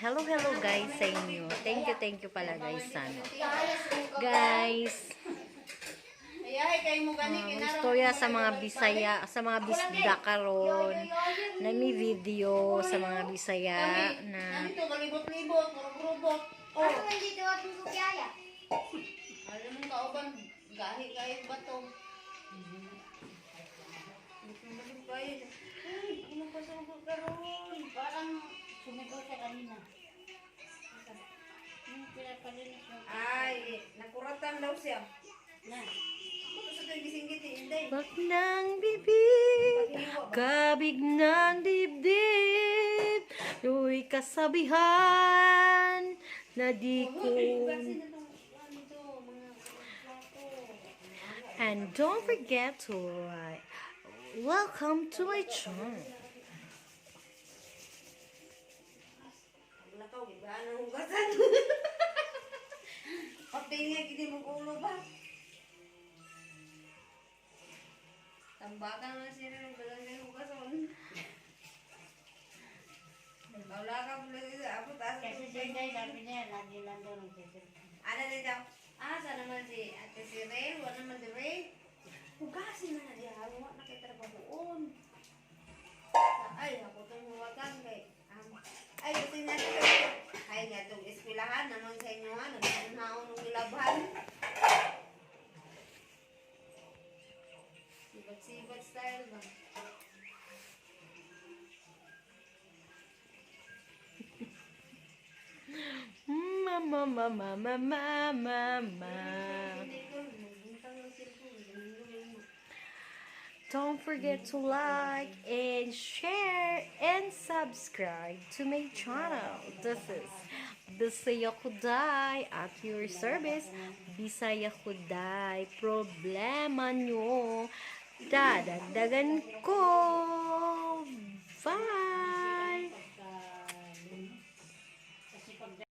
Hello guys sa inyo. Thank you pala guys sana. Guys, istorya sa mga Bisaya, sa mga bisda karon na may video sa mga Bisaya na ay, nakuratan daw siya. bak ng bibig, kabig ng dibdib, lu'y kasabihan na di ko. And don't forget to welcome to my channel. Patingin kini mo ulo ba? Tambakan na siya ng balangay hugason. Wala ka pula siya. Ako taas. Kasi siya sabi niya, lagi lang daw nagsisilip. Ano din daw? Asa naman si Ate Sirel? Wala naman si Ray? Sibat style ba? Mama, mama, mama, mama. Hindi ko, magbintang ng cellphone. Don't forget to like and share and subscribe to my channel. This is Bisaya Kuday at your service. Bisaya Kuday. Problema nyo, dadagdagan ko. Bye!